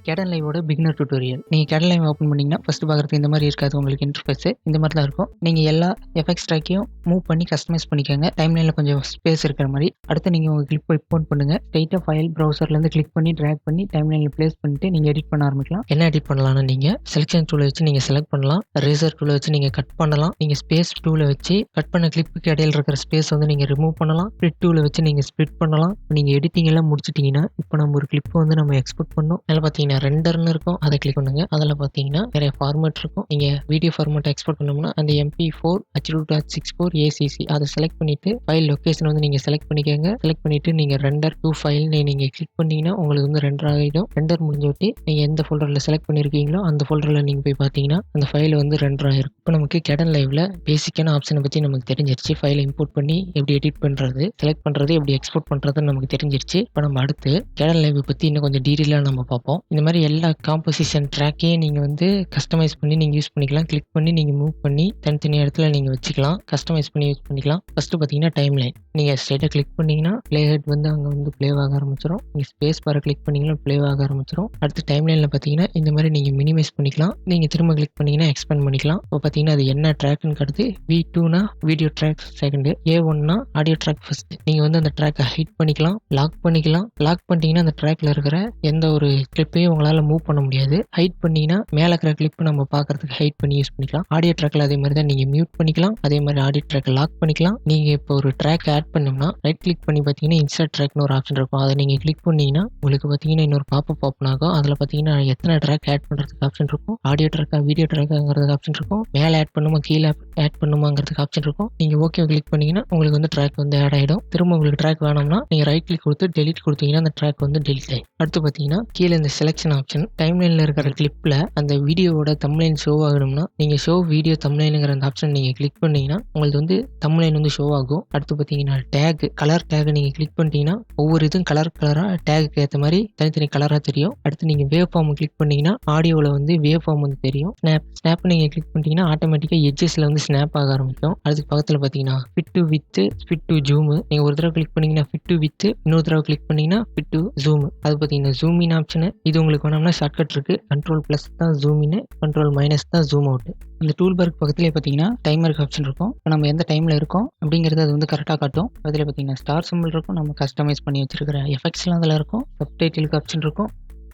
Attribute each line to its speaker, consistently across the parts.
Speaker 1: Kdenliveஓட beginner tutorial. நீங்க Kdenlive open பண்ணீங்கன்னா, first பார்க்குறதுக்கு இந்த மாரி இருக்காது உங்களுக்கு இன்டர்ஃபேஸ். இந்த மாரி தான் இருக்கும். நீங்க எல்லா எஃபெக்ட்ஸ் ட்ராக்கையும் மூவ் பண்ணி கஸ்டமைஸ் பண்ணிக்கோங்க. டைம்லைன்ல கொஞ்சம் ஸ்பேஸ் இருக்கிற மாரி. அடுத்து நீங்க உங்க கிளிப்பை இம்போர்ட் பண்ணுங்க. ஸ்ட்ரெயிட்டா ஃபைல் ப்ரௌசர்லேருந்து கிளிக் பண்ணி டிராக் பண்ணி டைம்லைன்ல பிளேஸ் பண்ணிட்டு நீங்க எடிட் பண்ண ஆரம்பிக்கலாம். என்ன எடிட் பண்ணலாம்னு நீங்க செலக்ஷன் டூலை வச்சு நீங்க செலக்ட் பண்ணலாம். ரேசர் டூலை வச்சு நீங்க கட் பண்ணலாம். நீங்க ஸ்பேஸ் டூலை வச்சு கட் பண்ண கிளிப்புக்கு இடையில இருக்கிற ஸ்பேஸ் வந்து நீங்க ரிமூவ் பண்ணலாம். ஸ்பிளிட் டூலை வச்சு நீங்க ஸ்பிளிட் பண்ணலாம். நீங்க எடிட்டிங் எல்லாம் முடிச்சிட்டீங்கன்னா, இப்போ நம்ம ஒரு கிளிப் வந்து நம்ம எக்ஸ்போர்ட் பண்ணோம். அதில் பார்த்தீங்கன்னா ரெண்டர்னு இருக்கும். அதை கிளிக் பண்ணுங்க. அதில் பார்த்தீங்கன்னா நிறைய ஃபார்மேட் இருக்கும். நீங்க வீடியோ ஃபார்மேட் எக்ஸ்போர்ட் பண்ணோம்னா அந்த MP4 H2.64 ACC அதை செலக்ட் பண்ணிட்டு ஃபைல் லொகேஷன் வந்து நீங்க செலக்ட் பண்ணிக்கோங்க. செலக்ட் பண்ணிட்டு நீங்க ரெண்டர் டூ ஃபைல் நீங்க கிளிக் பண்ணீங்கன்னா உங்களுக்கு வந்து ரெண்டர் ஆகிடும். ரெண்டர் முடிஞ்சோட்டி நீங்க எந்த ஃபோல்டரில் செலக்ட் பண்ணிருக்கீங்களோ அந்த ஃபோல்டரில் நீங்க போய் பார்த்தீங்கன்னா அந்த ஃபைல் வந்து ரெண்டர் ஆகிருக்கும். இப்போ நமக்கு Kdenliveல பேசிக்கான ஆப்ஷனை பற்றி நமக்கு தெரிஞ்சிருச்சு. ஃபைலை இம்போர்ட் பண்ணி எப்படி எடிட் பண்ணுறது, செலக்ட் பண்ணுறது, எப்படி எக்ஸ்போர்ட் பண்ணுறதுன்னு நமக்கு தெரிஞ்சிருச்சு. இப்போ நம்ம அடுத்து Kdenlive பற்றி இன்னும் கொஞ்சம் டீட்டெயிலாக நம்ம பார்ப்போம். இந்த மாதிரி எல்லா காம்போசிஷன் ட்ராக்கையும் நீங்கள் வந்து கஸ்டமைஸ் பண்ணி நீங்கள் யூஸ் பண்ணிக்கலாம். கிளிக் பண்ணி நீங்கள் மூவ் பண்ணி தனித்தனி இடத்துல நீங்கள் வச்சுக்கலாம். கஸ்டமைஸ் பண்ணி யூஸ் பண்ணிக்கலாம். ஃபஸ்ட்டு பார்த்தீங்கன்னா டைம்லைன். நீங்கள் ஸ்ட்ரெயிட்டாக கிளிக் பண்ணிங்கன்னா ப்ளே ஹெட் வந்து அங்கே வந்து ப்ளே ஆக ஆரம்பிச்சிடும். நீங்கள் ஸ்பேஸ் பாரை கிளிக் பண்ணிங்கன்னா ப்ளே ஆக ஆரம்பிச்சிடும். அடுத்து டைம்லைனில் பார்த்தீங்கன்னா இந்த மாதிரி நீங்கள் மினிமைஸ் பண்ணிக்கலாம். நீங்கள் திரும்ப கிளிக் பண்ணிங்கன்னா எக்ஸ்பேண்ட் பண்ணிக்கலாம். இப்போ பார்த்தீங்கன்னா அது என்ன ட்ராக்னு அடுத்து V2னா வீடியோ ட்ராக் செகண்டு, A1னா ஆடியோ ட்ராக் ஃபர்ஸ்ட். நீங்கள் வந்து அந்த ட்ராக்கை ஹைட் பண்ணிக்கலாம், லாக் பண்ணிக்கலாம். லாக் பண்ணிட்டீங்கன்னா அந்த ட்ராக்ல இருக்கிற எந்த ஒரு கிளிப்பையும் உங்களால் மூவ் பண்ண முடியாது. ஹைட் பண்ணிங்கன்னா மேலே இருக்கிற கிளிப் நம்ம பார்க்கறதுக்கு ஹைட் பண்ணி யூஸ் பண்ணிக்கலாம். ஆடியோ ட்ராக்ல அதே மாதிரி தான் நீங்கள் மியூட் பண்ணிக்கலாம். அதே மாதிரி ஆடியோ ட்ராக்கை லாக் பண்ணிக்கலாம். நீங்கள் இப்போ ஒரு ட்ராக் ஆட் பண்ணோம்னா ரைட் கிளிக் பண்ணி பார்த்தீங்கன்னா இன்சர்ட் ட்ராக்னு ஒரு ஆப்ஷன் இருக்கும். அதை நீங்கள் கிளிக் பண்ணீங்கன்னா உங்களுக்கு பார்த்தீங்கன்னா இன்னொரு பாப்பப் ஓப்பன் ஆகும். அதில் பார்த்தீங்கன்னா எத்தனை ட்ராக் ஆட் பண்ணுறதுக்கு ஆப்ஷன் இருக்கும், ஆடியோ ட்ராக்கா வீடியோ ட்ராக்காங்கிறதுக்கு ஆப்ஷன் இருக்கும், மேலே ஆட் பண்ணுமா கீழே ஆட் பண்ணுமாங்கிறதுக்கு ஆப்ஷன் இருக்கும். நீங்கள் ஓகே கிளிக் பண்ணீங்கன்னா உங்களுக்கு வந்து ட்ராக் வந்து ஆட் ஆகிடும். திரும்ப உங்களுக்கு ட்ராக் வேணும்னா நீங்கள் ரைட் கிளிக் கொடுத்து டெலிட் கொடுத்தீங்கன்னா அந்த ட்ராக் வந்து டெலிட் ஆகிடும். அடுத்து பார்த்தீங்கன்னா கீழே இந்த செலெக்ஷன் ஆப்ஷன் டைம்லைனில் இருக்கிற கிளிப்பில் அந்த வீடியோவோட தம்ப்லைன் ஷோ ஆகணும்னா நீங்கள் ஷோ வீடியோ தம்ப்லைனுங்கிற அந்த ஆப்ஷன் நீங்கள் கிளிக் பண்ணீங்கன்னா உங்களுக்கு வந்து தம்ப்லைன் வந்து ஷோ ஆகும். அடுத்து பார்த்தீங்கன்னா டேக், கலர் டேக் நீங்கள் கிளிக் பண்ணிட்டீங்கன்னா ஒவ்வொரு இதுவும் கலராக டேக்கு ஏற்ற மாதிரி தனித்தனி கலராக தெரியும். அடுத்து நீங்கள் வேவ் ஃபார்ம் கிளிக் பண்ணீங்கன்னா ஆடியோவில் வந்து வேவ் ஃபார்ம் வந்து தெரியும். ஸ்னாப் நீங்கள் கிளிக் பண்ணிட்டீங்கன்னா ஆட்டோமேட்டிக்காக எட்ஜஸில் வந்து ஸ்னாப் ஆக ஆரம்பிக்கும். அதுக்கு பக்கத்தில் பார்த்தீங்கன்னா fit to with, fit to zoom. நீங்கள் ஒரு தடவை கிளிக் பண்ணீங்கன்னா ஃபிட் டு வித், இன்னொரு தடவை கிளிக் பண்ணீங்கன்னா ஃபிட் டு ஜூம். அது பார்த்தீங்கன்னா ஜூம் இன் ஆப்ஷனு. இது உங்களுக்கு வேணும்னா ஷார்ட்கட் இருக்கு. Ctrl+ தான் ஜூம் இன், Ctrl- தான் ஜூம் அவுட். இந்த டூல் பார்க்கு பக்கத்துலேயே பார்த்தீங்கன்னா டைமருக்கு ஆப்ஷன் இருக்கும். இப்போ நம்ம எந்த டைமில் இருக்கோம் அப்படிங்கிறது அது வந்து கரெக்டாக காட்டும். அதில் பார்த்தீங்கன்னா ஸ்டார் சிம்பிள் இருக்கும். நம்ம கஸ்டமைஸ் பண்ணி வச்சிருக்கிற எஃபெக்ட்ஸ்லாம் அதில் இருக்கும். சப்டைட்டிலுக்கு ஆப்ஷன் இருக்கும்.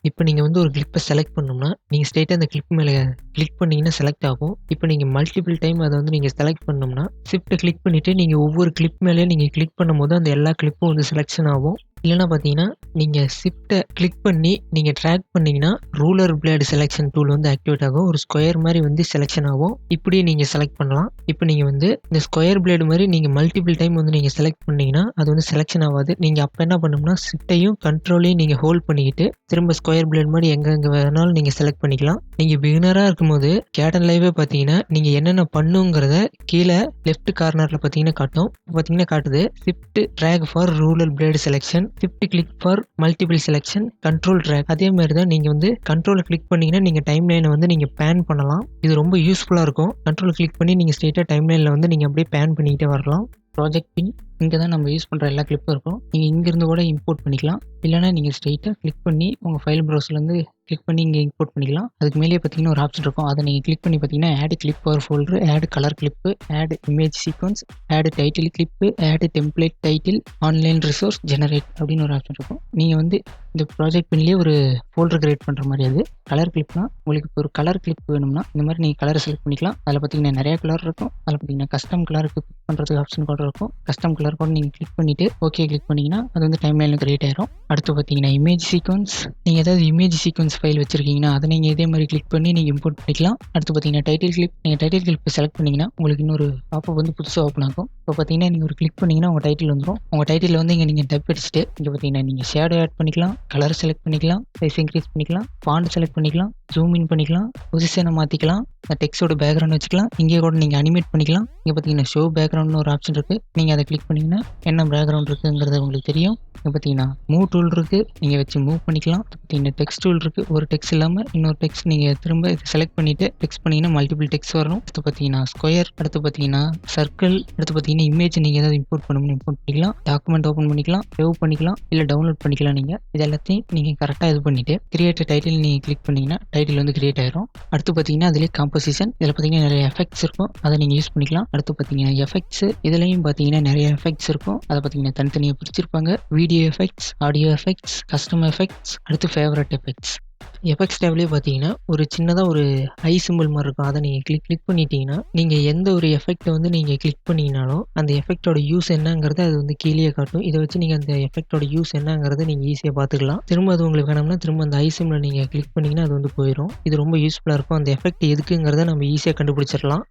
Speaker 1: இப்போ நீங்கள் வந்து ஒரு கிளிப்பை செலக்ட் பண்ணோம்னா நீங்கள் ஸ்ட்ரெயிட்டாக அந்த கிளிப் மேலே கிளிக் பண்ணிங்கன்னா செலக்ட் ஆகும். இப்போ நீங்கள் மல்டிபிள் டைம் அதை வந்து நீங்கள் செலக்ட் பண்ணோம்னா ஷிஃப்ட்டை கிளிக் பண்ணிவிட்டு நீங்கள் ஒவ்வொரு கிளிப் மேலே நீங்கள் கிளிக் பண்ணும்போது அந்த எல்லா கிளிப்பும் வந்து செலெக்ஷன் ஆகும். இல்லைனா பார்த்தீங்கன்னா நீங்கள் ஷிஃப்ட்டை கிளிக் பண்ணி நீங்கள் ட்ராக் பண்ணிங்கன்னா ரூலர் பிளேடு செலெக்ஷன் டூல் வந்து ஆக்டிவேட் ஆகும். ஒரு ஸ்கொயர் மாதிரி வந்து செலெக்ஷன் ஆகும். இப்படியே நீங்கள் செலக்ட் பண்ணலாம். இப்போ நீங்கள் வந்து இந்த ஸ்கொயர் பிளேடு மாதிரி நீங்கள் மல்டிபிள் டைம் வந்து நீங்கள் செலக்ட் பண்ணிங்கன்னா அது வந்து செலெக்ஷன் ஆகாது. நீங்கள் அப்போ என்ன பண்ணணும்னா ஷிஃப்ட்டையும் கண்ட்ரோலையும் நீங்கள் ஹோல்ட் பண்ணிக்கிட்டு திரும்ப ஸ்கொயர் பிளேடு மாதிரி எங்கே வேணாலும் நீங்கள் செலக்ட் பண்ணிக்கலாம். நீங்கள் பிகினராக இருக்கும்போது Kdenlive பார்த்தீங்கன்னா நீங்கள் என்னென்ன பண்ணுங்கிறத கீழே லெஃப்ட் கார்னரில் பார்த்தீங்கன்னா காட்டும். பார்த்தீங்கன்னா காட்டுது shift track for ruler blade selection, shift click for multiple selection, control track. அதே மாதிரி தான் நீங்கள் வந்து கண்ட்ரோலை கிளிக் பண்ணீங்கன்னா நீங்கள் டைம்லைனை வந்து நீங்கள் பேன் பண்ணலாம். இது ரொம்ப யூஸ்ஃபுல்லாக இருக்கும். கண்ட்ரோல் கிளிக் பண்ணி நீங்கள் ஸ்ட்ரெயிட்டாக டைம்லைனில் வந்து நீங்கள் அப்படியே பேன் பண்ணிக்கிட்டே வரலாம். ப்ராஜெக்ட் பின் இங்கே தான் நம்ம யூஸ் பண்ணுற எல்லா கிளிப்பும் இருக்கும். நீங்கள் இங்கேருந்து கூட இம்போர்ட் பண்ணிக்கலாம். இல்லைனா நீங்கள் ஸ்ட்ரெயிட்டாக கிளிக் பண்ணி உங்கள் ஃபைல் ப்ரௌசர்லேருந்து கிளிக் பண்ணி இங்கே இம்போர்ட் பண்ணிக்கலாம். அதுக்கு மேலே பார்த்தீங்கன்னா ஒரு ஆப்ஷன் இருக்கும். அதை நீங்கள் கிளிக் பண்ணி பார்த்தீங்கன்னா ஆட் கிளிப் ஒரு folder, add colour clip, add image sequence, add title clip, add template title, online resource generate அப்படின்னு ஒரு ஆப்ஷன் இருக்கும். நீங்கள் வந்து இந்த ப்ராஜெக்ட் பின்லேயே ஒரு ஃபோல்டர் கிரியேட் பண்ணுற மாதிரி அது கலர் கிளிப்னா உங்களுக்கு இப்போ ஒரு கலர் கிளிப் வேணும்னா இந்த மாதிரி நீங்கள் கலரை செலக்ட் பண்ணிக்கலாம். அதில் பார்த்தீங்கன்னா நிறைய கலர் இருக்கும். அதில் பார்த்தீங்கன்னா கஸ்டம் கலருக்கு கிளிக் பண்ணுறதுக்கு ஆப்ஷன் கூட இருக்கும். கஸ்டம் கலர் கூட நீங்கள் கிளிக் பண்ணிவிட்டு ஓகே கிளிக் பண்ணிங்கன்னா அது வந்து டைம்லைனில் கிரியேட் ஆயிரும். அடுத்து பார்த்தீங்கன்னா இமேஜ் சீக்வன்ஸ். நீங்கள் ஏதாவது இமேஜ் சீக்வன்ஸ் ஃபைல் வச்சிருக்கீங்கன்னா அதை நீங்கள் இதே மாதிரி கிளிக் பண்ணி நீங்கள் இம்போர்ட் பண்ணிக்கலாம். அடுத்து பார்த்தீங்கன்னா டைட்டில் கிளிப். நீங்கள் டைட்டில் கிளிப் செலக்ட் பண்ணிங்கன்னா உங்களுக்கு இன்னொரு பாப்பப் வந்து புதுசாக ஓப்பன் ஆகும். இப்போ பார்த்தீங்கன்னா நீங்கள் ஒரு கிளிக் பண்ணிங்கன்னா உங்கள் டைட்டில் வந்துடும். உங்கள் டைட்டில் வந்து இங்கே நீங்கள் டப் அடிச்சுட்டு இங்கே பார்த்தீங்கன்னா நீங்கள் ஷேடோ ஆட் பண்ணிக்கலாம், கலர் செலக்ட் பண்ணிக்கலாம், சைஸ் இன்க்ரீஸ் பண்ணிக்கலாம், ஃபாண்ட் செலக்ட் பண்ணிக்கலாம், ஜூம் இன் பண்ணிக்கலாம், பொசிஷனை மாற்றிக்கலாம், இந்த டெக்ஸ்டோட பேக்ரவுண்ட் வச்சுக்கலாம். இங்கே கூட நீங்கள் அனிமேட் பண்ணிக்கலாம். இங்கே பார்த்தீங்கன்னா ஷோ பேக்ரவுண்ட்னு ஒரு ஆப்ஷன் இருக்குது. நீங்கள் அதை கிளிக் பண்ணிங்கன்னா என்ன பேக்ரவுண்ட் இருக்குங்கிறது உங்களுக்கு தெரியும். இங்க பார்த்தீங்கன்னா, மூவ் டூல் இருக்கு. நீங்க வச்சு மூவ் பண்ணிக்கலாம். அடுத்து பார்த்தீங்கன்னா, டெக்ஸ்ட் டூல் இருக்கு. ஒரு டெக்ஸ்ட் இல்லாம இன்னொரு டெக்ஸ்ட் நீங்க திரும்ப இத செலக்ட் பண்ணிட்டு டெக்ஸ்ட் பண்ணீங்கன்னா, மல்டிபிள் டெக்ஸ்ட் வரும். அடுத்து பார்த்தீங்கன்னா, ஸ்கொயர், அடுத்து பார்த்தீங்கன்னா, சர்க்கிள், அடுத்து பார்த்தீங்கன்னா, இமேஜ் நீங்க ஏதாவது இம்போர்ட் பண்ணணும்னு இம்போர்ட் பண்ணிக்கலாம். டாக்குமெண்ட் ஓப்பன் பண்ணிக்கலாம், சேவ் பண்ணிக்கலாம், இல்ல டவுன்லோட் பண்ணிக்கலாம் நீங்க. இது எல்லாத்தையும் நீங்க கரெக்ட்டா இது பண்ணிட்டு, கிரியேட் அ டைட்டில் நீங்க கிளிக் பண்ணீங்கன்னா, டைட்டில் வந்து கிரியேட் ஆயிரும். அடுத்து பார்த்தீங்கன்னா, அதிலேயே காம்போசிஷன். இதில பார்த்தீங்கன்னா, நெறைய எஃபெக்ட்ஸ் இருக்கும். அத நீங்க யூஸ் பண்ணிக்கலாம். அடுத்து பார்த்தீங்கன்னா, எஃபெக்ட்ஸ். இதுலயும் பார்த்தீங்கன்னா, நெறைய எஃபெக்ட்ஸ் இருக்கும். அத பார்த்தீங்கன்னா, தனித்தனியா பிரிச்சிருப்பாங்க. Video effects, audio effects, custom effects, அடுத்து ஃபேவரட் எஃபெக்ட்ஸ். எஃபெக்ட்ஸ் டேப்லயே பார்த்தீங்கன்னா, ஒரு சின்னதா ஒரு ஐ சிம்பல் மாரி இருக்கும். அத நீங்க கிளிக் பண்ணிட்டீங்கன்னா, நீங்க எந்த ஒரு எஃபெக்ட்ட வந்து நீங்க கிளிக் பண்ணீங்கனாலும், அந்த எஃபெக்ட்டோட யூஸ் என்னங்கிறத அது வந்து கீழயே காட்டும். இத வச்சு நீங்க அந்த எஃபெக்ட்டோட யூஸ் என்னங்கிறத நீங்க ஈஸியா பார்த்துக்கலாம். திரும்ப அது உங்களுக்கு வேணும்னா, திரும்ப அந்த ஐ சிம்பல நீங்க கிளிக் பண்ணீங்கன்னா, அது வந்து போயிரும். இது ரொம்ப யூஸ்ஃபுல்லா இருக்கும். அந்த எஃபெக்ட் எதுக்குங்கிறத நம்ம ஈஸியா கண்டுபிடிச்சிடலாம்.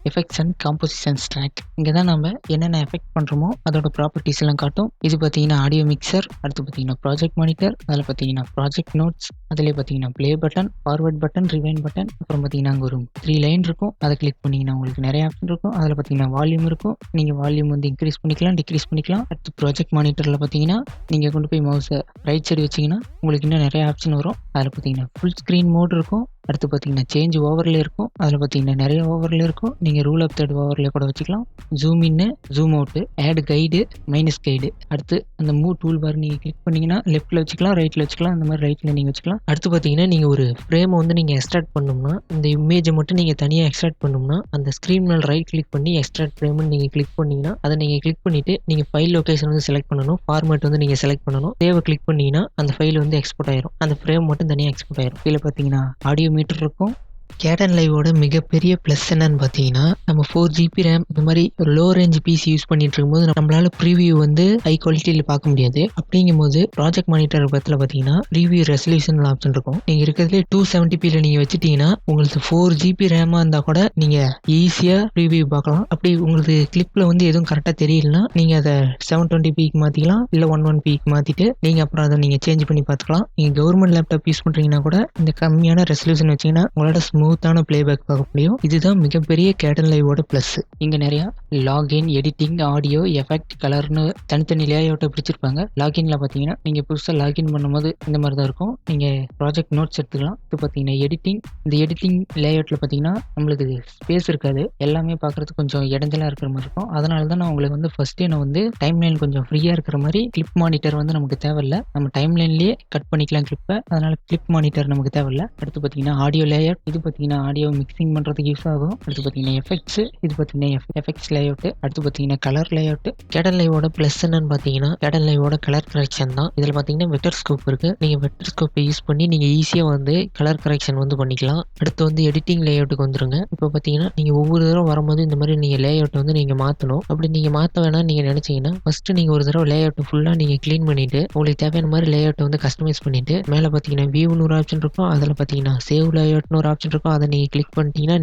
Speaker 1: Effects and compositions track. இங்க தான் நம்ம என்னென்ன எஃபெக்ட் பண்றோமோ அதோட ப்ராப்பர்ட்டீஸ் எல்லாம் காட்டும். இது பார்த்தீங்கன்னா ஆடியோ மிக்சர், அடுத்து பார்த்தீங்கன்னா ப்ராஜெக்ட் மானிட்டர், அதில பார்த்தீங்கன்னா ப்ராஜெக்ட் நோட்ஸ், அதிலே பார்த்தீங்கன்னா play button, forward button, rewind button, அப்புறம் பார்த்தீங்கன்னா அங்க ஒரு 3 லைன் இருக்கும். அத கிளிக் பண்ணீங்கன்னா உங்களுக்கு நெறைய ஆப்ஷன் இருக்கும். அதில பார்த்தீங்கன்னா வால்யூம் இருக்கும். நீங்க வால்யூம் வந்து இன்கிரீஸ் பண்ணிக்கலாம், டிக்ரீஸ் பண்ணிக்கலாம். அடுத்து ப்ராஜெக்ட் மானிட்டர்ல பார்த்தீங்கன்னா, நீங்க கொண்டு போய் மவுஸ ரைட் சைடு வச்சீங்கன்னா, உங்களுக்கு இன்னும் நெறைய ஆப்ஷன் வரும். அதில பார்த்தீங்கன்னா ஃபுல் ஸ்க்ரீன் மோட் இருக்கும். அடுத்து பார்த்தீங்கன்னா சேஞ்ச் ஓவர்லே இருக்கும். அதில பார்த்தீங்கன்னா நெறைய ஓவர்லே இருக்கும். நீங்க ரூல் ஆஃப் தேர்ட் ஓவர்லே கூட வச்சுக்கலாம். Zoom in, zoom out, add guide, minus guide. அடுத்து அந்த மூவ் டூல் பார் நீங்க கிளிக் பண்ணீங்கன்னா, லெஃப்ட்ல வச்சுக்கலாம், ரைட்ல வச்சுக்கலாம். அந்த மாரி ரைட்ல நீங்க வச்சுக்கலாம். அடுத்து பார்த்தீங்கன்னா, நீங்க ஒரு ஃப்ரேம வந்து நீங்க எக்ஸ்ட்ராக்ட் பண்ணணும்னா, இந்த இமேஜ மட்டும் நீங்க தனியா எக்ஸ்ட்ராக்ட் பண்ணணும்னா, அந்த ஸ்க்ரீன் மேல ரைட் கிளிக் பண்ணி எக்ஸ்ட்ராக்ட் ஃப்ரேம்னு நீங்க கிளிக் பண்ணீங்கன்னா, அத நீங்க கிளிக் பண்ணிட்டு, நீங்க ஃபைல் லொகேஷன் வந்து செலக்ட் பண்ணணும். ஃபார்மேட் வந்து நீங்க செலக்ட் பண்ணணும். சேவ கிளிக் பண்ணீங்கன்னா, அந்த ஃபைல் வந்து எக்ஸ்போர்ட் ஆயிரும். அந்த ஃப்ரேம் மட்டும் தனியா எக்ஸ்போர்ட் ஆயிரும். கீழ பார்த்தீங்கன்னா, ஆடியோ மீட்டர் இருக்கும். Kdenliveஓட மிகப்பெரிய ப்ளஸ் என்னன்னு பார்த்தீங்கன்னா, நம்ம 4 ஜிபி ரேம் இந்த மாரி ஒரு லோ ரேஞ்ச் பிசி யூஸ் பண்ணிட்டு இருக்கும்போது, நம்மளால ப்ரீவியூ வந்து ஹை குவாலிட்டில பார்க்க முடியாது. அப்படிங்கும்போது ப்ராஜெக்ட் மானிட்டர் பக்கத்துல பார்த்தீங்கன்னா, ப்ரீவியூ ரெசல்யூஷன் ஆப்ஷன் இருக்கும். நீங்க இருக்கிறதுலே 270pல நீங்க வச்சுட்டீங்கன்னா, உங்களுக்கு 4 ஜிபி ரேமா இருந்தா கூட நீங்க ஈஸியா ப்ரீவியூ பார்க்கலாம். அப்படி உங்களுக்கு கிளிப்ல வந்து எதுவும் கரெக்ட்டா தெரியலன்னா, நீங்க அத 720pக்கு மாத்திக்கலாம். இல்ல 11pக்கு மாத்திட்டு, நீங்க அப்புறம் அத நீங்க சேஞ்ச் பண்ணி பார்த்துக்கலாம். நீங்க கவர்மெண்ட் லேப்டாப் யூஸ் பண்றீங்கன்னா கூட, இந்த கம்மியான ரெசல்யூஷன் வச்சீங்கன்னா, உங்களோட ஸ்மூத்தான பிளேபேக் பார்க்க முடியும். இதுதான் மிகப்பெரிய Kdenliveஓட பிளஸ். இங்க நிறைய லாகின், எடிட்டிங், ஆடியோ, எஃபெக்ட், கலர்னு தனித்தனி லேஅவுட்ட பிரிச்சிருப்பாங்க. லாகின்ல பார்த்தீங்கன்னா, நீங்க புதுசா லாகின் பண்ணும்போது இந்த மாரி தான் இருக்கும். நீங்க ப்ராஜெக்ட் நோட்ஸ் எடுத்துக்கலாம். இது பார்த்தீங்கன்னா எடிட்டிங். இந்த எடிட்டிங் லேஅவுட்ல பார்த்தீங்கன்னா, நம்மளுக்கு ஸ்பேஸ் இருக்காது. எல்லாமே பார்க்கறதுக்கு கொஞ்சம் இடைஞ்சலா இருக்கிற மாரி இருக்கும். அதனால தான் நான் உங்களுக்கு வந்து ஃபர்ஸ்ட்டே நான் வந்து டைம்லைன் கொஞ்சம் ஃப்ரீயா இருக்கிற மாரி கிளிப் மானிட்டர் வந்து நமக்கு தேவையில்ல. நம்ம டைம்லைன்லயே கட் பண்ணிக்கலாம் கிளிப்ப. அதனால கிளிப் மானிட்டர் நமக்கு தேவையில்ல. அடுத்து பார்த்தீங்கன்னா ஆடியோ லேஅவுட். இது பார்த்தீங்கன்னா ஆடியோ மிக்சிங் பண்றதுக்கு யூஸ் ஆகும். அடுத்து பார்த்தீங்கன்னா எஃபெக்ட்ஸ். இது பார்த்தீங்கன்னா எஃபெக்ட்ஸ் லேஅவுட். அடுத்து பார்த்தீங்கன்னா கலர் லேஅவுட். Kdenliveஓட பிளஸ் என்னன்னு பார்த்தீங்கன்னா, Kdenliveஓட கலர் கரெக்ஷன் தான். இதுல பார்த்தீங்கன்னா வெக்டர் ஸ்கோப் இருக்கு. நீங்க வெக்டர் ஸ்கோப்பை யூஸ் பண்ணி நீங்க ஈஸியா வந்து கலர் கரெக்ஷன் வந்து பண்ணிக்கலாம். அடுத்து வந்து எடிட்டிங் லேஅவுட்டுக்கு வந்துருங்க. இப்போ பார்த்தீங்கன்னா, நீங்க ஒவ்வொரு தடவை வரும்போது இந்த மாதிரி நீங்க லேஅவுட் வந்து நீங்க மாத்தணும். அப்படி நீங்க மாத்த வேணாம்னு நீங்க நினைச்சீங்கன்னா, ஃபர்ஸ்ட் நீங்க ஒரு தடவை லேஅவுட் ஃபுல்லா நீங்க கிளீன் பண்ணிட்டு, உங்களுக்கு தேவையான மாதிரி லேஅவுட் வந்து கஸ்டமைஸ் பண்ணிட்டு, மேல பார்த்தீங்கன்னா வியூன்னு ஒரு ஆப்ஷன் இருக்கும். அதுல பார்த்தீங்கன்னா சேவ் லேஅவுட்னு ஒரு ஆப்ஷன் இருக்கும். அதை நீங்க கிளிக் பண்ணிட்டீங்கன்னா,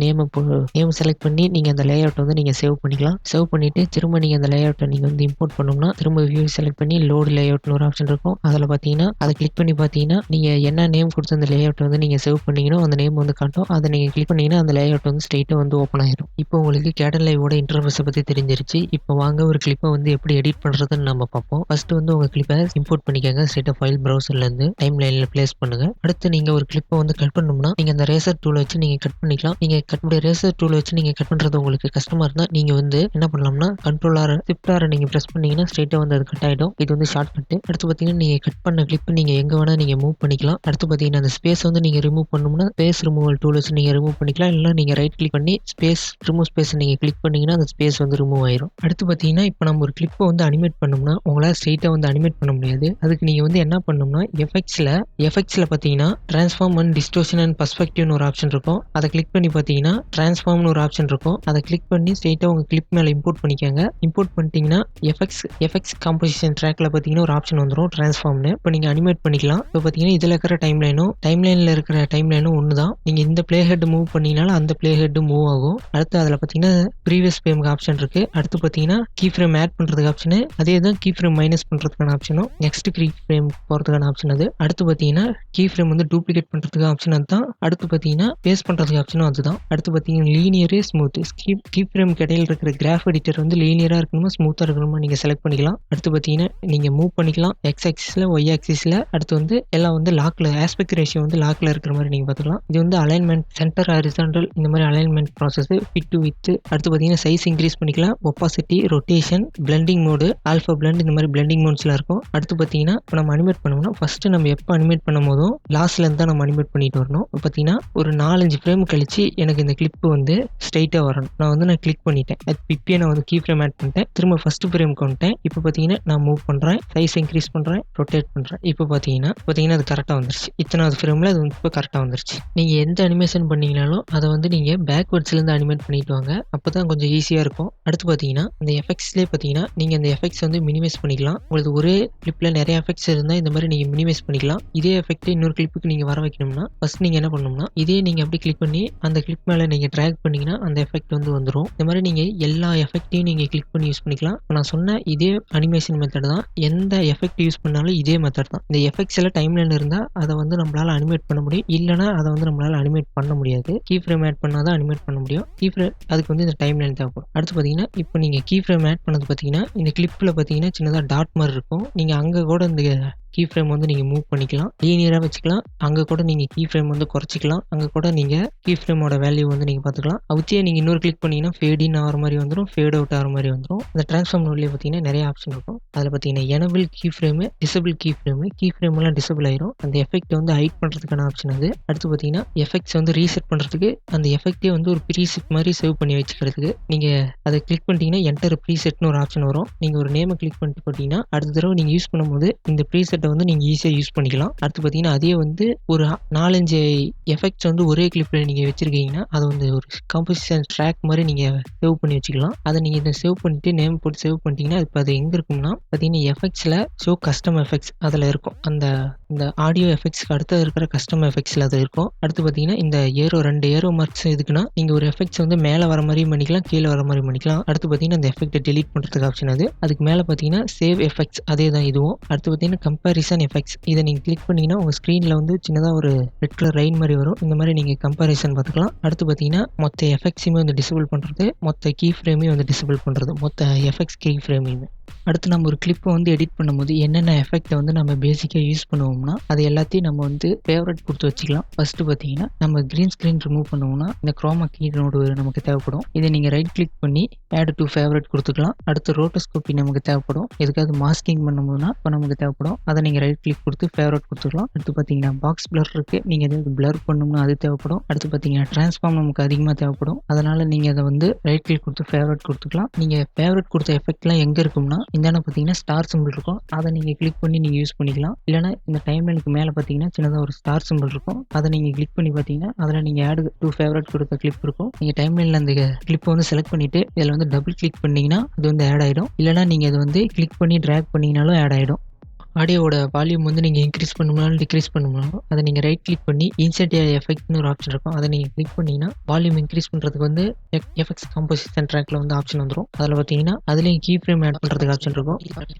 Speaker 1: நேம் செலக்ட் பண்ணி நீங்க அந்த லேஅவுட் வந்து நீங்க சேவ் பண்ணிக்கலாம். சேவ் பண்ணிட்டு திரும்ப நீங்க அந்த லேஅவுட்டை நீங்க வந்து இம்போர்ட் பண்ணணும்னா, திரும்ப வியூ செலக்ட் பண்ணி லோட் லேஅவுட்னு ஒரு ஆப்ஷன் இருக்கும். அதுல பார்த்தீங்கன்னா, அதை கிளிக் பண்ணி பார்த்தீங்கன்னா, நீங்க என்ன நேம் கொடுத்து அந்த லேஅவுட் வந்து நீங்க சேவ் பண்ணீங்கன்னா, அந்த நேம் வந்து காட்டும். அதை நீங்க கிளிக் பண்ணீங்கன்னா, அந்த லேஅவுட் வந்து ஸ்ட்ரெயிட்டா வந்து ஓப்பன் ஆயிரும். இப்போ உங்களுக்கு Kdenliveஓட இன்டர்ஃபேஸ பத்தி தெரிஞ்சிருச்சு. இப்போ வாங்க ஒரு கிளிப்பை வந்து எப்படி எடிட் பண்றதுன்னு நம்ம பார்ப்போம். ஃபர்ஸ்ட் வந்து உங்க கிளிப்பை இம்போர்ட் பண்ணிக்கங்க. ஸ்ட்ரெயிட்டா ஃபைல் ப்ரௌசர்ல இருந்து டைம் லைன்ல பிளேஸ் பண்ணுங்க. அடுத்து நீங்க ஒரு கிளிப்பை வந்து கட் பண்ணணும்னா, நீங்க அந்த ரேசர் டூல் வச்சு நீங்க கட் பண்ணிக்கலாம். நீங்க ரேசர் டூல் வச்சு நீங்க கட் பண்றது உங்களுக்கு கஷ்டமா இருந்தா, நீங்க வந்து என்ன பண்ணலாம்னா, கண்ட்ரோல் ஆர் ஷிஃப்ட் ஆர் நீங்க பிரஸ் பண்ணீங்கன்னா ஸ்ட்ரெயிட்டா வந்து அது கட் ஆயிடும். இது வந்து ஷார்ட் கட். அடுத்து பார்த்தீங்கன்னா, நீங்க கட் பண்ண கிளிப் நீங்க எங்க வேணா நீங்க மூவ் பண்ணிக்கலாம். அடுத்து பார்த்தீங்கன்னா, அந்த ஸ்பேஸ் வந்து நீங்க ரிமூவ் பண்ணணும்னா, ஸ்பேஸ் ரிமூவல் டூல் வச்சு நீங்க ரிமூவ் பண்ணிக்கலாம். இல்ல நீங்க ரைட் கிளிக் பண்ணி ரிமூவ் ஸ்பேஸ் நீங்க கிளிக் பண்ணீங்கன்னா, அந்த ஸ்பேஸ் வந்து ரிமூவ் ஆயிரும். அடுத்து பார்த்தீங்கன்னா, இப்போ நம்ம ஒரு கிளிப்பை வந்து அனிமேட் பண்ணோம்னா, உங்களால ஸ்ட்ரெயிட்டா வந்து அனிமேட் பண்ண முடியாது. அதுக்கு நீங்க வந்து என்ன பண்ணணும்னா, எஃபெக்ட்ஸ்ல பார்த்தீங்கன்னா, டிரான்ஸ்ஃபார்ம் அண்ட் டிஸ்டோர்ஷன் அண்ட் பெர்ஸ்பெக்டிவ்னு ஒரு ஆப்ஷன் இருக்கும். அதை கிளிக் பண்ணி பார்த்தீங்கன்னா, டிரான்ஸ்ஃபார்ம்னு ஒரு ஆப்ஷன் இருக்கும். அதை கிளிக் பண்ணி ஸ்ட்ரெயிட்டா உங்க கிளிப் மேல இம்போர்ட் பண்ணிக்கங்க. இம்போர்ட் பண்ணிட்டீங்கன்னா, எஃபெக்ட்ஸ் காம்போசிஷன் ட்ராக்ல பார்த்தீங்கன்னா ஒரு ஆப்ஷன் வந்துரும் டிரான்ஸ்ஃபார்ம்னு. இப்போ நீங்க அனிமேட் பண்ணிக்கலாம். இப்போ பார்த்தீங்கன்னா, இதுல இருக்கிற டைம்லைன்ல இருக்கிற டைம்லைனும் ஒன்று தான். நீங்க இந்த பிளே ஹெட் மூவ் பண்ணீங்கனாலும் அந்த பிளே ஹெட் மூவ் ஆகும். அடுத்து அதில் பார்த்தீங்கன்னா ப்ரீவியஸ் ஃப்ரேம்க்கு ஆப்ஷன் இருக்கு. அடுத்து பார்த்தீங்கன்னா கீ ஃப்ரேம் ஆட் பண்றதுக்கு ஆப்ஷன். அதே தான் கீ ஃப்ரேம் மைனஸ் பண்றதுக்கான ஆப்ஷனும். நெக்ஸ்ட் கீ ஃப்ரேம் போறதுக்கான ஆப்ஷன் அது. அடுத்து பார்த்தீங்கன்னா கீ ஃப்ரேம் வந்து டூப்ளிகேட் பண்றதுக்கு ஆப்ஷன் அதுதான். அடுத்து பார்த்தீங்கன்னா பேஸ்ட் பண்ணுறதுக்கு ஆப்ஷனும் அதுதான். அடுத்து பார்த்தீங்கன்னா லீனியரு, ஸ்மூத்து. கீ ஃப்ரேமுக்கு இடையில இருக்கிற கிராஃப் எடிட்டர் வந்து லீனியராக இருக்கணுமா ஸ்மூத்தாக இருக்கணுமா நீங்கள் செலக்ட் பண்ணிக்கலாம். அடுத்து பார்த்தீங்கன்னா நீங்கள் மூவ் பண்ணிக்கலாம் எக்ஸ் ஆக்சிஸில், ஒய் ஆக்சிஸில். அடுத்து வந்து எல்லாம் வந்து லாக்கில், ஆஸ்பெக்ட் ரேஷியோ வந்து லாக்கில் இருக்கிற மாதிரி நீங்கள் பார்த்துக்கலாம். இது வந்து அலைன்மெண்ட், சென்டர், ஹாரிசான்டல் இந்த மாதிரி alignment process. Fit to with. அடுத்து பார்த்தீங்கன்னா சைஸ் இன்க்ரீஸ் பண்ணிக்கலாம். Opacity, rotation, blending mode, alpha blend இந்த மாதிரி பிளெண்டிங் மோட்ஸ்லாம் இருக்கும். அடுத்து பார்த்தீங்கன்னா இப்போ நம்ம அனிமேட் பண்ணோம்னா ஃபஸ்ட்டு நம்ம எப்போ அனிமேட் பண்ணும் போதும் லாஸ்ட்லேருந்து தான் நம்ம அனிமேட் பண்ணிட்டு வரணும். இப்போ பார்த்தீங்கன்னா ஒரு 4-5 ஃப்ரேம் கழிச்சு எனக்கு இந்த கிளிப்பு வந்து ஸ்ட்ரைட்டாக வரணும். நான் கிளிக் பண்ணிட்டேன். அது இப்பயே நான் வந்து கீ ஃப்ரேம் ஆட் பண்ணிட்டேன். திரும்ப ஃபஸ்ட்டு ஃப்ரேமுக்கு வந்துட்டேன். இப்போ பார்த்தீங்கன்னா நான் மூவ் பண்ணுறேன், சைஸ் இன்க்ரீஸ் பண்ணுறேன், ரொட்டேட் பண்ணுறேன். இப்போ பார்த்தீங்கன்னா அது கரெக்டாக வந்துருச்சு. இத்தனாவது ஃப்ரேமில் அது இப்போ கரெக்டாக வந்துருச்சு. நீங்கள் எந்த அனிமேஷன் பண்ணீங்கனாலும் அதை வந்து நீங்கள் பேக்வர்ட்ஸ்லேருந்து அனிமேட் பண்ணிட்டு வாங்க. அப்போ தான் கொஞ்சம் ஈஸியாக இருக்கும். அடுத்து பார்த்தீங்கன்னா இந்த எஃபெக்ட்ஸ்லேயே பார்த்தீங்கன்னா நீங்கள் அந்த எஃபெக்ட்ஸ் வந்து மினிமைஸ் பண்ணிக்கலாம். உங்களுக்கு ஒரே கிளிப்பில் நிறைய எஃபெக்ட்ஸ் இருந்தால் இந்த மாதிரி நீங்கள் மினிமைஸ் பண்ணிக்கலாம். இதே எஃபெக்ட் இன்னொரு கிளிப்புக்கு நீங்கள் வர வைக்கணும்னா ஃபஸ்ட் நீங்கள் என்ன பண்ணணும்னா இதே நீங்கள் அப்படி கிளிக் பண்ணி அந்த கிளிப் மேலே நீங்கள் ட்ராக் பண்ணிங்கன்னா அந்த எஃபெக்ட் வந்து வந்துடும். இந்த மாதிரி நீங்கள் எல்லா எஃபெக்ட்டையும் நீங்கள் கிளிக் பண்ணி யூஸ் பண்ணிக்கலாம். நான் சொன்ன இதே அனிமேஷன் மெத்தட் தான். எந்த எஃபெக்ட் யூஸ் பண்ணாலும் இதே மெத்தட் தான். இந்த எஃபெக்ட்ஸ் எல்லாம் டைம்லைன் இருந்தால் அதை வந்து நம்மளால் அனிமேட் பண்ண முடியும். இல்லைனா அதை வந்து நம்மளால் அனிமேட் பண்ண முடியாது. கீ ஃப்ரேம் ஆட் பண்ணால் தான் அனிமேட் பண்ண முடியும். கீ ஃப்ரேம் அதுக்கு வந்து இந்த டைம்லைன் தேவைப்படும். அடுத்து பார்த்தீங்கன்னா இப்போ நீங்கள் கீ ஃப்ரேம் ஆட் பண்ணது பார்த்தீங்கன்னா இந்த கிளிப்பில் பார்த்தீங்கன்னா சின்னதாக டாட் மாதிரி இருக்கும். நீங்கள் அங்கே கூட இந்த கீ ஃப்ரேம் வந்து நீங்கள் மூவ் பண்ணிக்கலாம். லீனியராக வச்சுக்கலாம். அங்கே கூட நீங்கள் கீ ஃப்ரேம் வந்து குறைச்சிக்கலாம். அங்கே கூட நீங்கள் கீ ஃப்ரேமோட வேல்யூ வந்து நீங்கள் பார்த்துக்கலாம். அவுத்தியே நீங்கள் இன்னொரு கிளிக் பண்ணிங்கன்னா ஃபேட் இன் ஆகிற மாதிரி வந்துடும், ஃபேட் அவுட் ஆகிற மாதிரி வந்துடும். அந்த ட்ரான்ஸ்ஃபார்ம் நோட்லேயே பார்த்தீங்கன்னா நிறைய ஆப்ஷன் இருக்கும். அதில் பார்த்தீங்கன்னா enable key frame, disable key frame. Key ஃப்ரேம்லாம் டிசபிள் ஆயிரும். அந்த எஃபெக்ட் வந்து ஹைட் பண்ணுறதுக்கான ஆப்ஷன் அது. அடுத்து பார்த்தீங்கன்னா எஃபெக்ட்ஸ் வந்து ரீசெட் பண்ணுறதுக்கு அந்த எஃபெக்டே வந்து ஒரு ப்ரீசெட் மாதிரி சேவ் பண்ணி வச்சுக்கிறதுக்கு நீங்கள் அதை கிளிக் பண்ணிட்டீங்கன்னா என்டர் ப்ரீசெட்னு ஒரு ஆப்ஷன் வரும். நீங்கள் ஒரு நேமை கிளிக் பண்ணிட்டு போட்டிங்கன்னா அடுத்த தடவை நீங்கள் யூஸ் பண்ணும்போது இந்த ப்ரீசெட்டை வந்து நீங்கள் ஈஸியாக யூஸ் பண்ணிக்கலாம். அடுத்து பார்த்தீங்கன்னா அதே வந்து ஒரு 4-5 எஃபெக்ட்ஸ் வந்து ஒரே கிளிப்பில் நீங்கள் வச்சுருக்கீங்கன்னா அதை வந்து ஒரு காம்போசிஷன் ட்ராக் மாதிரி நீங்கள் சேவ் பண்ணி வச்சுக்கலாம். அதை நீங்கள் இதை சேவ் பண்ணிட்டு நேம் போட்டு சேவ் பண்ணிட்டீங்கன்னா இப்போ அது எங்கே இருக்கும்னா பார்த்தீங்கன்னா எஃபெக்ட்ஸில் ஷோ கஸ்டம் எஃபெக்ட்ஸ் அதில் இருக்கும். இந்த ஆடியோ எஃபெக்ட்ஸ்க்கு அடுத்து இருக்கிற கஸ்டம் எஃபெக்ட்ஸில் அது இருக்கும். அடுத்து பார்த்தீங்கன்னா இந்த 2 ஏரோ மார்க்ஸ் எதுக்குன்னா நீங்கள் ஒரு எஃபெக்ட்ஸ் வந்து மேலே வர மாதிரி பண்ணிக்கலாம், கீழே வர மாதிரி பண்ணிக்கலாம். அடுத்து பார்த்தீங்கன்னா இந்த எஃபெக்ட்டை டெலீட் பண்ணுறதுக்கு ஆப்ஷன் அது. அதுக்கு மேலே பார்த்தீங்கன்னா சேவ் எஃபெக்ட்ஸ் அதே தான் இதுவும். அடுத்து பார்த்தீங்கன்னா கம்பேரிசன் எஃபெக்ட்ஸ். இதை நீங்கள் கிளிக் பண்ணிங்கன்னா உங்கள் ஸ்க்ரீனில் வந்து சின்னதாக ஒரு ரெட் கலர் லைன் மாதிரி வரும். இந்த மாதிரி நீங்கள் கம்பேரிசன் பார்த்துக்கலாம். அடுத்து பார்த்தீங்கன்னா மொத்த எஃபெக்ட்ஸுமே வந்து டிசபிள் பண்ணுறது, மொத்த கீ ஃப்ரேமையும் வந்து டிசபிள் பண்ணுறது, மொத்த எஃபெக்ட்ஸ் கீ ஃப்ரேமையுமே. அடுத்து நம்ம ஒரு கிளிப்பை வந்து எடிட் பண்ணும்போது என்னென்ன எஃபெக்ட்டை வந்து நம்ம பேசிக்காக யூஸ் பண்ணுவோம்னா அது எல்லாத்தையும் நம்ம வந்து ஃபேவரட் கொடுத்து வச்சுக்கலாம். ஃபஸ்ட்டு பார்த்தீங்கன்னா நம்ம க்ரீன் ஸ்க்ரீன் ரிமூவ் பண்ணுவோம்னா இந்த குரோமா கீ நோடு நமக்கு தேவைப்படும். இதை நீங்கள் ரைட் கிளிக் பண்ணி ஆட் டு ஃபேவரட் கொடுத்துக்கலாம். அடுத்து ரோட்டோஸ்கோப்பி நமக்கு தேவைப்படும். எதுக்காவது மாஸ்கிங் பண்ணும்போதுனா இப்போ நமக்கு தேவைப்படும். அதை நீங்கள் ரைட் கிளிக் கொடுத்து ஃபேவரட் கொடுத்துக்கலாம். அடுத்து பார்த்தீங்கன்னா பாக்ஸ் பிளர் இருக்குது. நீங்கள் எதாவது பிளர் பண்ணணும்னா அது தேவைப்படும். அடுத்து பார்த்தீங்கன்னா ட்ரான்ஸ்ஃபார்ம் நமக்கு அதிகமாக தேவைப்படும். அதனால் நீங்கள் அதை வந்து ரைட் கிளிக் கொடுத்து ஃபேவரட் கொடுத்துக்கலாம். நீங்கள் ஃபேவரட் கொடுத்த எஃபெக்ட்லாம் எங்கே இருக்கும்னா இந்தான பார்த்தீங்கன்னா ஸ்டார் சிம்பிள் இருக்கும். அதை நீங்கள் கிளிக் பண்ணி நீங்கள் யூஸ் பண்ணிக்கலாம். இல்லைனா இந்த டைம்லைனுக்கு மேலே பார்த்தீங்கன்னா சின்னதாக ஒரு ஸ்டார் சிம்பிள் இருக்கும். அதை நீங்கள் கிளிக் பண்ணி பார்த்தீங்கன்னா அதில் நீங்கள் ஆட் டு ஃபேவரட் கொடுத்த கிளிப் இருக்கும். நீங்கள் டைம்லைனில் அந்த கிளிப்பை வந்து செலக்ட் பண்ணிவிட்டு இதில் வந்து டபுள் கிளிக் பண்ணிங்கன்னா அது வந்து ஆட் ஆகிடும். இல்லைனா நீங்கள் அதை வந்து கிளிக் பண்ணி ட்ராக் பண்ணிங்கனாலும் ஆட் ஆகிடும். ஆடியோவோட வால்யூம் வந்து நீங்கள் இன்க்ரீஸ் பண்ணணும்னாலும் டிக்ரீஸ் பண்ணணும்னாலும் அதை நீங்கள் ரைட் கிளிக் பண்ணி இன்சர்ட் எஃபெக்ட்னு ஒரு ஆப்ஷன் இருக்கும். அதை நீங்கள் கிளிக் பண்ணிங்கன்னா வால்யூம் இன்க்ரீஸ் பண்ணுறதுக்கு வந்து எஃபெக்ட்ஸ் காம்போசிஷன் ட்ராக்ல வந்து ஆப்ஷன் வந்துடும். அதில் பார்த்தீங்கன்னா அதுலேயும் கீ ஃப்ரேம் ஆட் பண்ணுறதுக்கு ஆப்ஷன் இருக்கும்.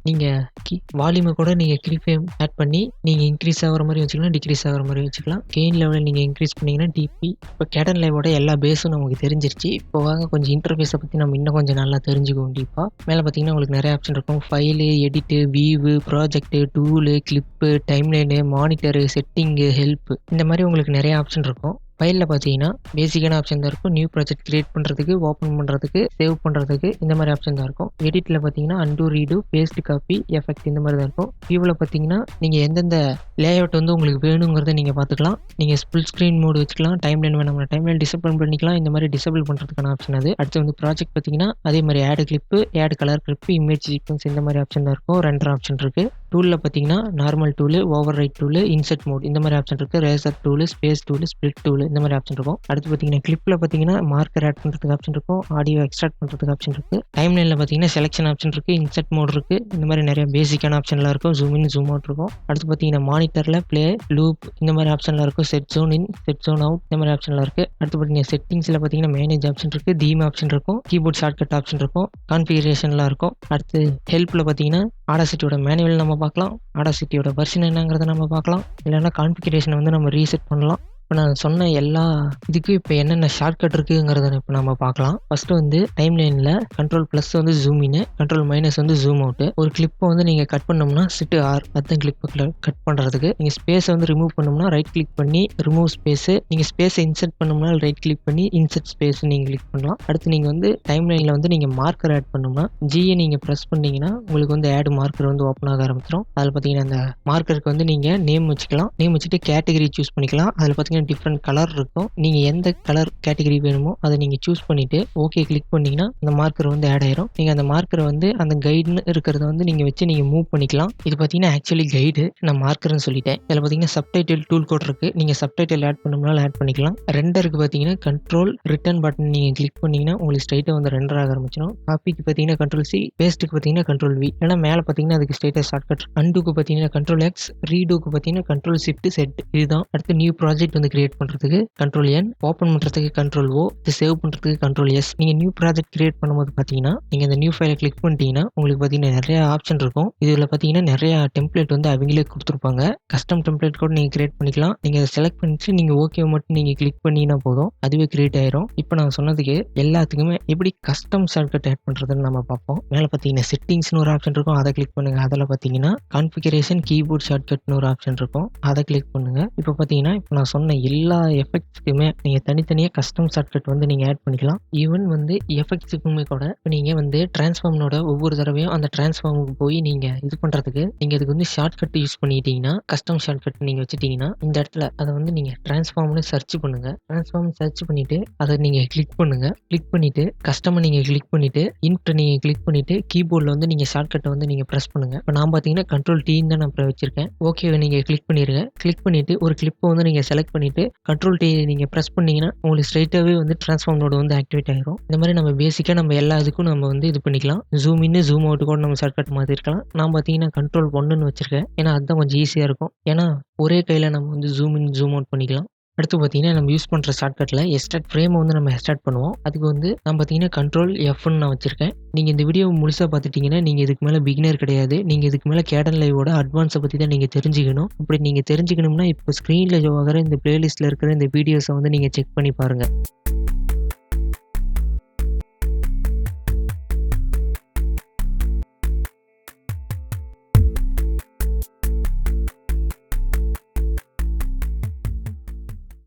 Speaker 1: நீங்கள் வால்யூமை கூட நீங்கள் கீ ஃப்ரேம் ஆட் பண்ணி நீங்கள் இன்க்ரீஸ் ஆகிற மாதிரி வச்சுக்கலாம், டிக்ரீஸ் ஆகிற மாதிரி வச்சுக்கலாம். கெயின் லெவலில் நீங்கள் இன்க்ரீஸ் பண்ணிங்கன்னா டிபி. இப்போ Kdenliveஓட எல்லா பேஸும் நமக்கு தெரிஞ்சிருச்சு. இப்போ வாங்க கொஞ்சம் இன்டர்ஃபேஸை பற்றி நம்ம இன்னும் கொஞ்சம் நல்லா தெரிஞ்சுக்குவோம் டீப்பாக. மேலே பார்த்தீங்கன்னா உங்களுக்கு நிறைய ஆப்ஷன் இருக்கும். File, edit, view, project, tool, clip, timeline, monitor, setting, help இந்த மாதிரி உங்களுக்கு நிறைய ஆப்ஷன் இருக்கும். ஃபைலில் பார்த்தீங்கன்னா பேசிக்கான ஆப்ஷன் தான் இருக்கும். நியூ ப்ராஜெக்ட் கிரியேட் பண்ணுறதுக்கு, ஓப்பன் பண்ணுறதுக்கு, சேவ் பண்ணுறதுக்கு இந்த மாதிரி ஆப்ஷன் தான் இருக்கும். எடிட்டில் பார்த்தீங்கன்னா undo, redo, paste, copy, effect இந்த மாதிரி தான் இருக்கும். வியூவில் பார்த்தீங்கன்னா நீங்கள் எந்தெந்த லேஅவுட் வந்து உங்களுக்கு வேணுங்கிறத நீங்கள் பார்த்துக்கலாம். நீங்கள் ஃபுல் ஸ்க்ரீன் மோடு வச்சுக்கலாம். டைம்லைன் வேணும்னா டைம்லைன் டிசபிள் பண்ணிக்கலாம். இந்த மாதிரி டிசபிள் பண்ணுறதுக்கான ஆப்ஷன் அது. அடுத்து வந்து ப்ராஜெக்ட் பார்த்தீங்கன்னா அதே மாதிரி add clip, add colour clip, image sequence இந்த மாதிரி ஆப்ஷன் தான் இருக்கும். 2 ஆப்ஷன் இருக்குது. டூலில் பார்த்தீங்கன்னா normal tool, overwrite tool, insert mode இந்த மாதிரி ஆப்ஷன் இருக்குது. Razor tool, space tool, split tool இந்த மாதிரி ஆப்ஷன் இருக்கும். அடுத்து பார்த்தீங்கன்னா கிளிப்பில் பார்த்தீங்கன்னா மார்க்கர் ஆட் பண்ணுறதுக்கு ஆப்ஷன் இருக்கும். ஆடியோ எக்ஸ்ட்ராக்ட் பண்ணுறதுக்கு ஆப்ஷன் இருக்குது. டைம்லைனில் பார்த்தீங்கன்னா செலெக்ஷன் ஆப்ஷன் இருக்குது, இன்சர்ட் மோட் இருக்குது. இந்த மாதிரி நிறைய பேசிக்கான ஆப்ஷன்லாம் இருக்கும். ஜூம் இன், ஜூம் அவுட் இருக்கும். அடுத்து பார்த்தீங்கன்னா மானிட்டரில் ப்ளே, லூப் இந்த மாதிரி ஆப்ஷன்லாம் இருக்கும். செட் ஜோன் இன், செட் ஜோன் அவுட் இந்த மாதிரி ஆப்ஷன்லாம் இருக்குது. அடுத்து பார்த்தீங்கன்னா செட்டிங்ஸில் பார்த்தீங்கன்னா மேனேஜ் ஆப்ஷன் இருக்குது, தீம் ஆப்ஷன் இருக்கும், கீபோர்ட் ஷார்ட்கட் ஆப்ஷன் இருக்கும், கான்ஃபிகரேஷன்லாம் இருக்கும். அடுத்து ஹெல்ப்பில் பார்த்தீங்கன்னா ஆடாசிட்டியோட மேனுவல் நம்ம பார்க்கலாம், ஆடாசிட்டியோட வெர்ஷன் என்னங்கிறத நம்ம பார்க்கலாம். இல்லைன்னா கான்ஃபிகரேஷனை வந்து நம்ம ரீசெட் பண்ணலாம். இப்போ நான் சொன்ன எல்லா இதுக்கும் இப்போ என்னென்ன ஷார்ட்கட் இருக்குங்கிறத இப்போ நம்ம பார்க்கலாம். ஃபர்ஸ்ட்டு வந்து டைம்லைனில் கண்ட்ரோல் ப்ளஸ் வந்து ஜூம் இன், கண்ட்ரோல் மைனஸ் வந்து ஜூம் அவுட்டு. ஒரு கிளிப்பை வந்து நீங்கள் கட் பண்ணோம்னா சிட்டு ஆர் அதுதான் கிளிப்பை கட் பண்ணுறதுக்கு. நீங்கள் ஸ்பேஸை வந்து ரிமூவ் பண்ணோம்னா ரைட் கிளிக் பண்ணி ரிமூவ் ஸ்பேஸு, நீங்கள் ஸ்பேஸை இன்சர்ட் பண்ணோம்னா ரைட் கிளிக் பண்ணி இன்சர்ட் ஸ்பேஸ் நீங்கள் கிளிக் பண்ணலாம். அடுத்து நீங்கள் வந்து டைம்லைனில் வந்து நீங்கள் மார்க்கர் ஆட் பண்ணோம்னா ஜியை நீங்கள் ப்ரெஸ் பண்ணிங்கன்னா உங்களுக்கு வந்து ஆட் மார்க்கர் வந்து ஓப்பன் ஆக ஆரம்பிச்சிடும். அதில் பார்த்தீங்கன்னா அந்த மார்க்கருக்கு வந்து நீங்கள் நேம் வச்சுக்கலாம். நேம் வச்சுட்டு கேட்டகரி சூஸ் பண்ணிக்கலாம். அதில் பார்த்தீங்கன்னா டிஃப்ரெண்ட் கலர் இருக்கும். நீங்கள் எந்த கலர் கேட்டகரி வேணுமோ அதை நீங்கள் சூஸ் பண்ணிவிட்டு ஓகே கிளிக் பண்ணிங்கன்னா அந்த மார்க்கர் வந்து ஆட் ஆயிரும். நீங்கள் அந்த மார்க்கரை வந்து அந்த கைடுன்னு இருக்கிறத வந்து நீங்கள் வச்சு நீங்கள் மூவ் பண்ணிக்கலாம். இது பார்த்தீங்கன்னா ஆக்சுவலி கைடு, நான் மார்க்கர்னு சொல்லிட்டேன். இதில் பார்த்தீங்கன்னா சப்டைட்டில் டூல் கோட் இருக்குது. நீங்கள் சப்டைட்டில் ஆட் பண்ணோம்னாலும் ஆட் பண்ணிக்கலாம். ரெண்டருக்கு பார்த்தீங்கன்னா கண்ட்ரோல் ரிட்டர்ன் பட்டன் நீங்கள் கிளிக் பண்ணிங்கன்னா உங்களுக்கு ஸ்ட்ரைட்டாக வந்து ரெண்டர் ஆக ஆரம்பிச்சிடும். காப்பிக்கு பார்த்தீங்கன்னா கண்ட்ரோல் சி, பேஸ்ட்டுக்கு பார்த்தீங்கன்னா கண்ட்ரோல் வி. ஏன்னா மேலே பார்த்தீங்கன்னா அதுக்கு ஸ்ட்ரைட்டாக ஷார்ட்கட். அண்டுக்கு பார்த்தீங்கன்னா கண்ட்ரோல் எக்ஸ், ரீடூக்கு பார்த்தீங்கன்னா கண்ட்ரோல் ஷிஃப்ட் செட். இதுதான். அடுத்து நியூ ப்ராஜெக்ட் வந்து கிரியேட் பண்ணுறதுக்கு கண்ட்ரோல் என், ஓப்பன் பண்ணுறதுக்கு கண்ட்ரோல் ஓ, இது சேவ் பண்ணுறதுக்கு கண்ட்ரோல் எஸ். நீங்கள் நியூ ப்ராஜெக்ட் கிரியேட் பண்ணும்போது பார்த்தீங்கன்னா நீங்கள் இந்த நியூ ஃபைலை கிளிக் பண்ணிட்டீங்கன்னா உங்களுக்கு பார்த்தீங்கன்னா நிறைய ஆப்ஷன் இருக்கும். இதில் பார்த்தீங்கன்னா நிறைய டெம்ப்ளேட் வந்து அவங்களே கொடுத்துருப்பாங்க. கஸ்டம் டெம்ப்ளேட் கூட நீங்கள் கிரியேட் பண்ணிக்கலாம். நீங்கள் அதை செலக்ட் பண்ணிட்டு நீங்கள் ஓகே மட்டும் நீங்கள் கிளிக் பண்ணிங்கன்னா போதும், அதுவே கிரியேட் ஆயிரும். இப்போ நான் சொன்னதுக்கு எல்லாத்துக்குமே எப்படி கஸ்டம் ஷார்ட்கட் ஆட் பண்ணுறதுன்னு நம்ம பார்ப்போம். மேலே பார்த்தீங்கன்னா செட்டிங்ஸ்னு ஒரு ஆப்ஷன் இருக்கும், அதை கிளிக் பண்ணுங்க. அதில் பார்த்தீங்கன்னா கான்ஃபிகரேஷன் கீபோர்ட் ஷார்ட்கட்னு ஒரு ஆப்ஷன் இருக்கும், அதை கிளிக் பண்ணுங்க. இப்போ பார்த்தீங்கன்னா இப்போ நான் சொன்ன எல்லா எஃபெக்ட்ஸ்க்குமே நீங்கள் தனித்தனியாக கஸ்டம் ஷார்ட்கட் வந்து நீங்கள் ஆட் பண்ணிக்கலாம். ஈவன் வந்து எஃபெக்ட்ஸுக்குமே கூட நீங்கள் வந்து டிரான்ஸ்ஃபார்மனோட ஒவ்வொரு தடவையும் அந்த டிரான்ஸ்ஃபார்முக்கு போய் நீங்கள் இது பண்ணுறதுக்கு நீங்கள் அதுக்கு வந்து ஷார்ட்கட் யூஸ் பண்ணிட்டீங்கன்னா, கஸ்டம் ஷார்ட்கட் நீங்கள் வச்சுட்டீங்கன்னா இந்த இடத்துல அதை வந்து நீங்கள் டிரான்ஸ்ஃபார்ம்னு சர்ச் பண்ணுங்க. டிரான்ஸ்ஃபார்ம் சர்ச் பண்ணிட்டு அதை நீங்கள் கிளிக் பண்ணுங்க. கிளிக் பண்ணிட்டு கஸ்டமை நீங்கள் கிளிக் பண்ணிட்டு இன்ட் நீங்கள் கிளிக் பண்ணிட்டு கீபோர்டில் வந்து நீங்கள் ஷார்ட்கட்டை வந்து நீங்கள் ப்ரெஸ் பண்ணுங்க. இப்போ நான் பார்த்தீங்கன்னா கண்ட்ரோல் டீன்னு தான் நான் வச்சிருக்கேன். ஓகே நீங்கள் கிளிக் பண்ணிடுங்க. கிளிக் பண்ணிட்டு ஒரு கிளிப்பை வந்து நீங்கள் செலக்ட் பண்ணிட்டு கண்ட்ரோல் டீ நீங்கள் ப்ரெஸ் பண்ணீங்கன்னா உங்களுக்கு ஸ்ட்ரைட்டாகவே வந்து டிரான்ஸ்ஃபார்ம் மோட் வந்து ஆக்டிவேட் ஆகிரும். இந்த மாதிரி நம்ம பேசிக்காக நம்ம எல்லா இதுக்கும் நம்ம வந்து இது பண்ணிக்கலாம். ஜூம் இன் ஜூம் அவுட் கூட நம்ம ஷார்ட்கட் மாதிரி இருக்கலாம். நான் பார்த்தீங்கன்னா கண்ட்ரோல் 1ன்னு வச்சிருக்கேன். ஏன்னா அதுதான் கொஞ்சம் ஈஸியாக இருக்கும். ஏன்னா ஒரே கையில் நம்ம வந்து ஜூம் இன் ஜூம் அவுட் பண்ணிக்கலாம். அடுத்து பார்த்தீங்கன்னா நம்ம யூஸ் பண்ணுற ஷார்ட்கட்டில் எக்ஸ்ட்ராக்ட் ஃப்ரேமை வந்து நம்ம எக்ஸ்ட்ராக்ட் பண்ணுவோம். அதுக்கு வந்து நான் பார்த்தீங்கன்னா கண்ட்ரோல் எஃப்னு நான் வச்சிருக்கேன். நீங்கள் இந்த வீடியோ முழுசாக பார்த்துட்டிங்கன்னா நீங்கள் இதுக்கு மேலே பிகினர் கிடையாது. நீங்கள் இதுக்கு மேலே Kdenliveஓட அட்வான்ஸை பற்றி தான் நீங்கள் தெரிஞ்சுக்கணும். இப்படி நீங்கள் தெரிஞ்சுக்கணும்னா இப்போ ஸ்க்ரீனில் ஆகிற இந்த பிளேலிஸ்ட்டில் இருக்கிற இந்த வீடியோஸை வந்து நீங்கள் செக் பண்ணி பாருங்கள்.